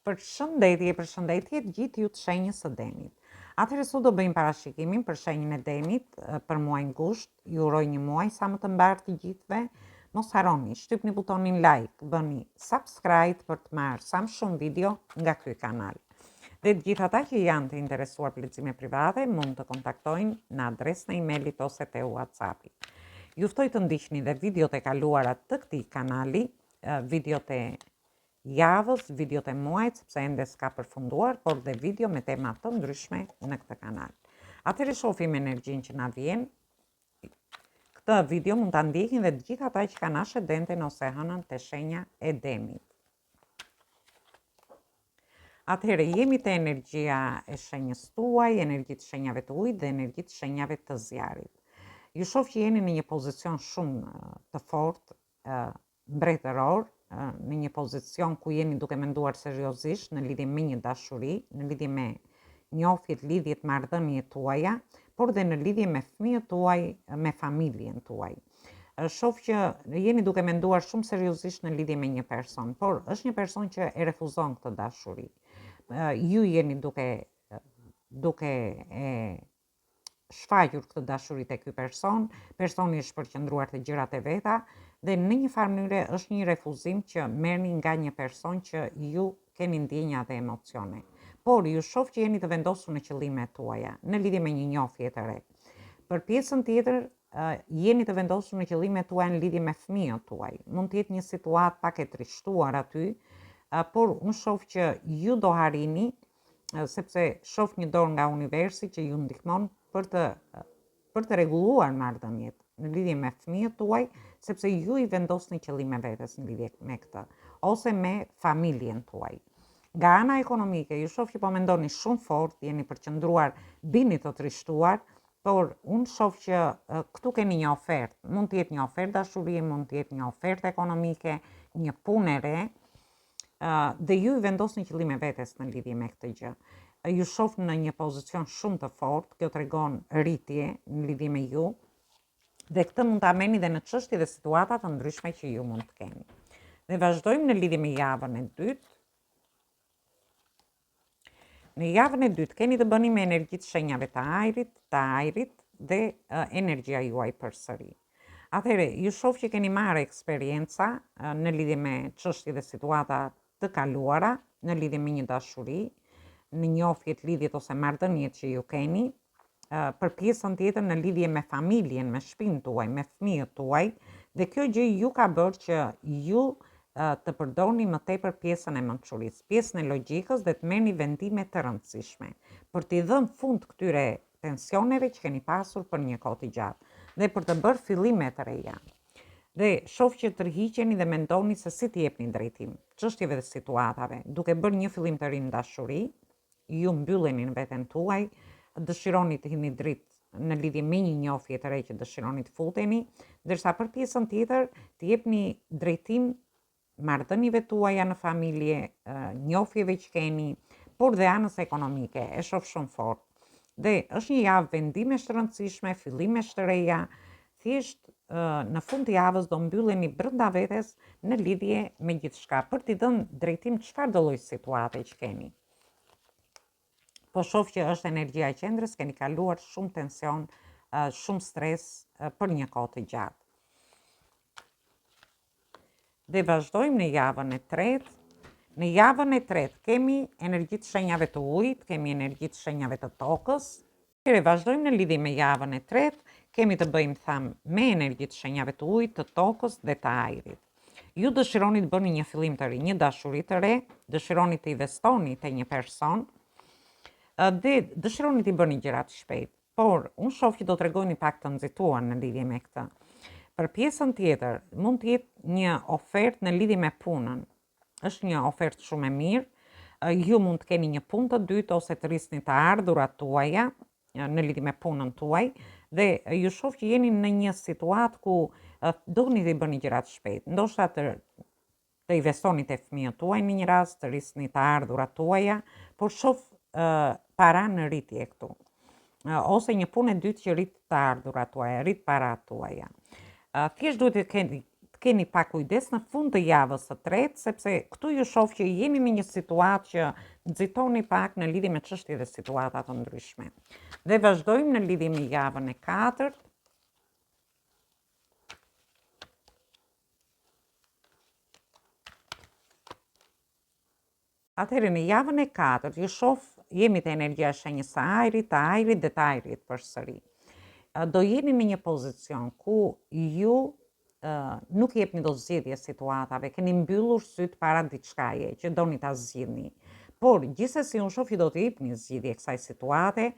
Përshëndetje të gjithë ju të shenjës së denit. Atëherë sot do bëjmë parashikimin për shenjën e denit për muajin gusht. Ju uroj një muaj sa më të mbar të gjithëve. Mos harroni, shtypni butonin like, bëni subscribe për të marrë sa më shumë video nga ky kanal. Dhe të gjithë ata që janë të interesuar për lexime private mund të kontaktojnë në adresën e emailit ose te WhatsAppi. Ju ftoj të ndiqni dhe videot e kaluara të këtij kanali, videot e javës, videot e muajit, sepse ende s'ka përfunduar, por dhe video me tema të ndryshme në këtë kanal. Atëherë shohim energjinë që na vjen. Këtë video mund ta ndjekin dhe të gjithë ata që kanë ascendenten ose hënën te shenja e denit. Atëherë jemi te energjia e shenjës tuaj, energjitë shenjave të ujit dhe energjitë shenjave të zjarit. Ju shoh që jeni në një pozicion shumë të fortë, mbretëror, në një pozicion ku jeni duke menduar seriozisht në lidhje me një dashuri, në lidhje me njohjet, lidhjet, marrëdhëniet tuaja, por dhe në lidhje me fëmijët tuaj, me familjen tuaj. Shoh që jeni duke menduar shumë seriozisht në lidhje me një person, por është një person që e refuzon këtë dashuri. Ju jeni duke e shfaqur këtë dashuri te ky person, personi është përqendruar te gjërat e veta dhe në një farë mënyrë është një refuzim që merrni nga një person që ju keni ndjenja dhe emocione. Por ju shoh që jeni të vendosur në qëllimet tuaja, në lidhje me një njohje të re. Për pjesën tjetër, jeni të vendosur në qëllimet tuaja në lidhje me fëmijët tuaj. Mund të jetë një situatë pak e trishtuar aty, por unë shoh që ju do harrini, sepse shoh një dorë nga universi që ju ndihmon për të rregulluar marrëdhëniet në lidhje me fëmijët tuaj, sepse ju i vendosni qëllime vetes në lidhje me këtë, ose me familjen tuaj. Nga ana ekonomike, ju shoh që po mendoni shumë fort, jeni përqendruar, bini të trishtuar, por unë shoh që këtu keni një ofertë. Mund të jetë një ofertë dashurie, mund të jetë një ofertë ekonomike, një punë e re, dhe ju i vendosni qëllime vetes në lidhje me këtë gjë. Ju shoh në një pozicion shumë të fortë, kjo tregon rritje në lidhje me ju, dhe këtë mund ta merrni dhe në çështje dhe situata të ndryshme që ju mund të keni. Ne vazhdojmë në lidhje me javën e dytë. Në javën e dytë keni të bëni me energjitë shenjave të ajrit dhe energjia juaj përsëri. Atëherë, ju shoh që keni marrë eksperjenca në lidhje me çështje dhe situata të kaluara, në lidhje me një dashuri, në njohjet, lidhjet ose marrëdhëniet që ju keni, për pjesën tjetër në lidhje me familjen, me shtëpinë tuaj, me fëmijët tuaj, dhe kjo gjë ju ka bërë që ju të përdorni më tepër pjesën e mençurisë, pjesën e logjikës dhe të merrni vendime të rëndësishme për t'i dhënë fund këtyre tensioneve që keni pasur për një kohë të gjatë dhe për të bërë fillime të reja. Dhe shoh që tërhiqeni dhe mendoni se si t'i jepni drejtim çështjeve dhe situatave, duke bërë një fillim të ri në dashuri, ju mbylleni në veten tuaj, dëshironi të hini dritë në lidhje me një njohje të re që dëshironi të futeni, ndërsa për pjesën tjetër të jepni drejtim marrëdhënieve tuaja në familje, njohjeve që keni, por dhe anës ekonomike, e shoh shumë fort. Dhe është një javë vendimesh të rëndësishme, fillimesh të reja, thjesht në fund të javës do mbylleni brenda vetes në lidhje me gjithçka për t'i dhënë drejtim çfarë do lloj situate që keni. Po shoh që është energjia e qendrës, keni kaluar shumë tension, shumë stres për një kohë të gjatë. Dhe vazhdojmë në javën e tretë. Në javën e tretë kemi energjitë shenjave të ujit, kemi energjitë shenjave të tokës. Vazhdojmë në lidhje me javën e tretë, kemi të bëjmë thamë me energjitë shenjave të ujit, të tokës dhe të ajrit. Ju dëshironi të bëni një fillim të ri, një dashuri të re, dëshironi të investoni te një person, dhe dëshironi t'i bëni gjërat shpejt, por unë shoh që do t'regojni pak të nxituar në lidhje me këtë. Për pjesën tjetër, mund të jetë një ofertë në lidhje me punën. Është një ofertë shumë e mirë. Ju mund të keni një punë të dytë ose të rrisni të ardhurat tuaja në lidhje me punën tuaj, dhe ju shoh që jeni në një situatë ku doni të bëni gjërat shpejt. Ndoshta të investoni te fëmijët tuaj në një rast, të rrisni të ardhurat tuaja, por shoh para në rritje këtu. Ose një punë e dytë që rrit të ardhurat tuaja, rrit parat tuaja. Thjesht duhet të keni pak kujdes në fund të javës së tretë, sepse këtu ju shoh që jeni në një situatë që nxitoni pak në lidhje me çështje dhe situata të ndryshme. Dhe vazhdojmë në lidhje me javën e katërt. Atëherë në javën e katërt ju shoh jemi te energjia e shenjës së ajrit, të ajrit dhe të ajrit përsëri. Do jeni në një pozicion ku ju nuk jepni do zgjidhje situatave, keni mbyllur syt para diçkaje që doni ta zgjidhni. Por gjithsesi unë shoh që do të jepni zgjidhje kësaj situate,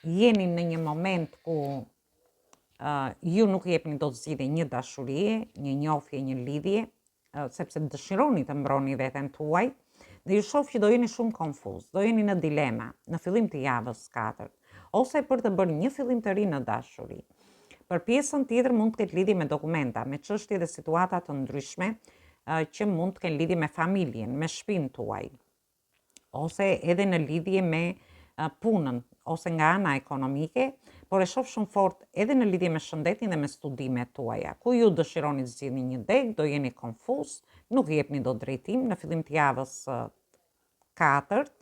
jeni në një moment ku ju nuk jepni do zgjidhje një dashurie, një njohje, një lidhje, sepse dëshironi të mbroni veten tuaj, dhe ju shoh që do jeni shumë konfuz, do jeni në dilema në fillim të javës katërt, ose për të bërë një fillim të ri në dashuri. Për pjesën tjetër mund të ketë lidhje me dokumenta, me çështje dhe situata të ndryshme që mund të kenë lidhje me familjen, me shtëpinë tuaj, ose edhe në lidhje me punën, ose nga ana ekonomike, por e shoh shumë fort edhe në lidhje me shëndetin dhe me studimet tuaja, ku ju dëshironi të zgjidhni një deg, do jeni konfuz, nuk jepni do drejtim në fillim të javës katërt,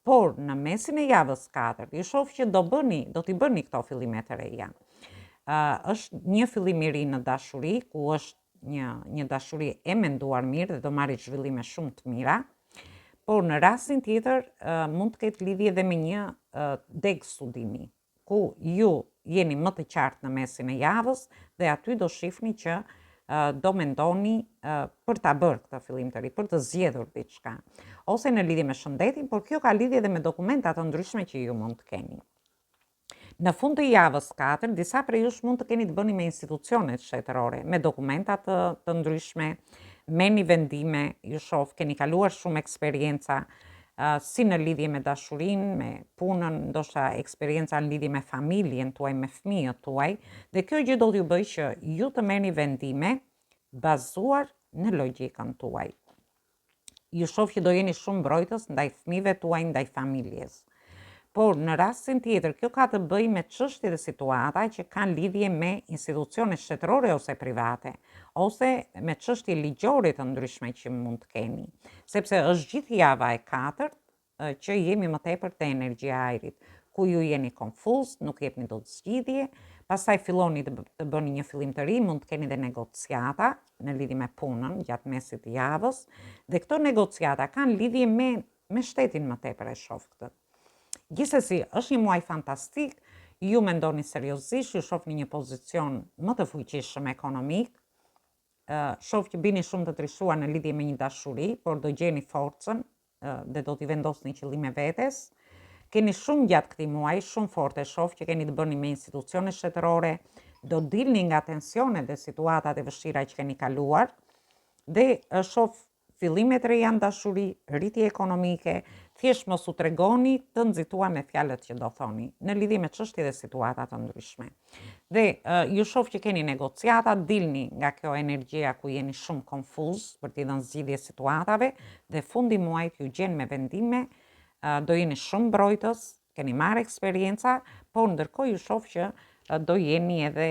por në mesin e javës katërt, ju shoh që do t'i bëni këto fillimet e reja. Është një fillim i ri në dashuri, ku është një dashuri e menduar mirë dhe do marrë zhvillime shumë të mira, por në rastin tjetër mund të ketë lidhje edhe me një deg studimi, ku ju jeni më të qartë në mesin e javës dhe aty do shihni që do mendoni për ta bërë këtë fillim të ri, për të zgjedhur diçka, ose në lidhje me shëndetin, por kjo ka lidhje edhe me dokumenta të ndryshme që ju mund të keni. Në fund të javës katërt, disa prej jush mund të keni të bëni me institucionet shtetërore, me dokumenta të ndryshme, me një vendime, ju shoh, keni kaluar shumë eksperienca, si në lidhje me dashurinë, me punën, ndoshta eksperienca në lidhje me familjen tuaj, me fëmijët tuaj, dhe kjo gjë do t'ju bëjë që ju të merrni vendime bazuar në logjikën tuaj. Ju shoh që do jeni shumë mbrojtës ndaj fëmijëve tuaj, ndaj familjes. Por në rastin tjetër, kjo ka të bëjë me çështje dhe situata që kanë lidhje me institucione shtetërore ose private, ose me çështje ligjore të ndryshme që mund të keni, sepse është gjithë java e katërt që jemi më tepër te energjia e ajrit, ku ju jeni konfuz, nuk jepni dot zgjidhje, pastaj filloni të bëni një fillim të ri, mund të keni dhe negociata në lidhje me punën gjatë mesit të javës, dhe këto negociata kanë lidhje me shtetin më tepër, e shoh këtë. Gjithsesi, është një muaj fantastik, ju mendoni seriozisht, ju shoh në një pozicion më të fuqishëm ekonomik, shoh që bini shumë të trishuar në lidhje me një dashuri, por do gjeni forcën dhe do t'i vendosni qëllime vetes. Keni shumë gjatë këtij muaji, shumë forte, shoh që keni të bëni me institucione shtetërore, do dilni nga tensionet dhe situatat e vështira që keni kaluar, dhe shoh fillimet reja në dashuri, rritje ekonomike, thjesht mos u tregoni të nxituar me fjalët që do thoni, në lidhje me çështje dhe situata të ndryshme. Dhe ju shoh që keni negociata, dilni nga kjo energjia ku jeni shumë konfuz për t'i dhënë zgjidhje situatave, dhe fundi muajit ju gjen me vendime, do jeni shumë mbrojtës, keni marrë eksperienca, por ndërkohë ju shoh që do jeni edhe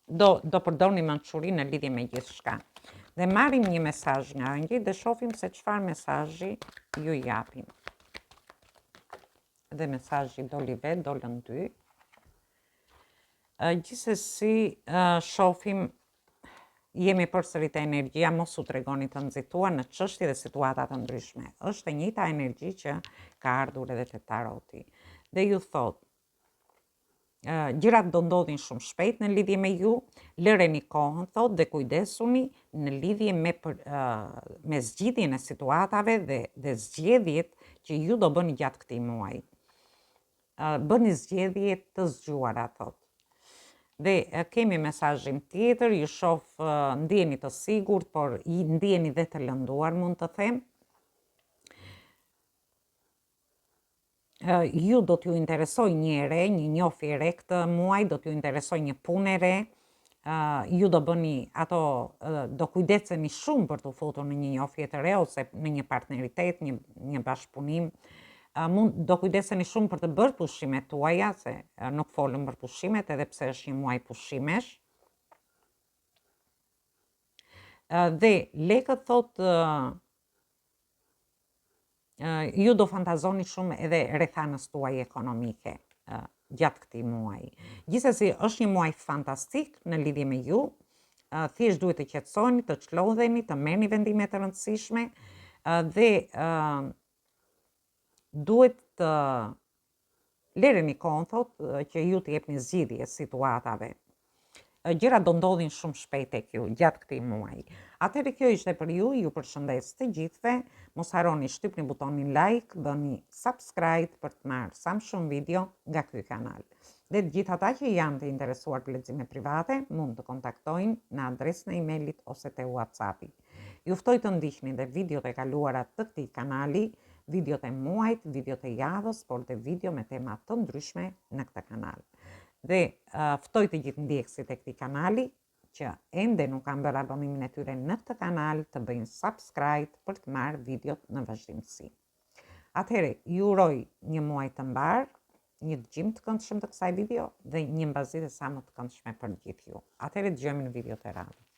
do përdorni mençurinë në lidhje me gjithçka. Dhe marrim një mesazh nga ëngjëjt dhe shohim se çfarë mesazhi ju japin. Dhe mesazhi doli vet, dolën dy. Gjithsesi, shohim, jemi përsëri te energjia, mos u tregoni të nxituar në çështje dhe situata të ndryshme. Është e njëjta energji që ka ardhur edhe te taroti. Dhe ju thot, gjërat do ndodhin shumë shpejt në lidhje me ju, lëreni kohën, thot, dhe kujdesuni në lidhje me zgjidhjen e situatave dhe zgjedhjet që ju do bëni gjatë këtij muaji. Bëni zgjedhje të zgjuara, thot. Dhe kemi mesazhin tjetër, ju shoh ndjeni të sigurt, por ndjeni dhe të lënduar, mund të them. Ju do t'ju interesoj një re, një njohje re këtë muaj, do t'ju interesoj një punë e re, ju do bëni ato, do kujdeseni shumë për të futur në një njohje të re, ose në një partneritet, një bashkëpunim, do kujdeseni shumë për të bërë pushimet tuaja, se nuk folëm për pushimet, edhe pse është një muaj pushimesh. Dhe lekët thot ju do fantazoni shumë edhe rrethanës tuaj ekonomike gjatë këtij muaji. Gjithsesi është një muaj fantastik në lidhje me ju. Thjesht duhet të qetësoni, të çlodheni, të merrni vendime të rëndësishme dhe duhet të lereni kohën thot që ju të jepni zgjidhje situatave. Gjërat do ndodhin shumë shpejt tek ju gjatë këtij muaji. Atëherë kjo ishte për ju përshëndes të gjithëve. Mos harroni shtypni butonin like, bëni subscribe për të marrë sa më shumë video nga ky kanal. Dhe të gjithë ata që janë të interesuar për lexime private, mund të kontaktojnë në adresën e emailit ose te WhatsAppi. Ju ftoj të ndiqni dhe videot e kaluara të këtij kanali, videot e muajit, videot e javës, por dhe video me tema të ndryshme në këtë kanal. Dhe ftoj të gjithë ndjekësit e këtij kanali që ende nuk kanë bërë abonimin e tyre në këtë kanal të bëjnë subscribe për të marrë videot në vazhdimsi. Atëherë, ju uroj një muaj të mbar, një dëgjim të këndshëm të kësaj video dhe një mbasdite sa më të këndshme për gjithë ju. Atëherë dëgjojmë në video të radhës.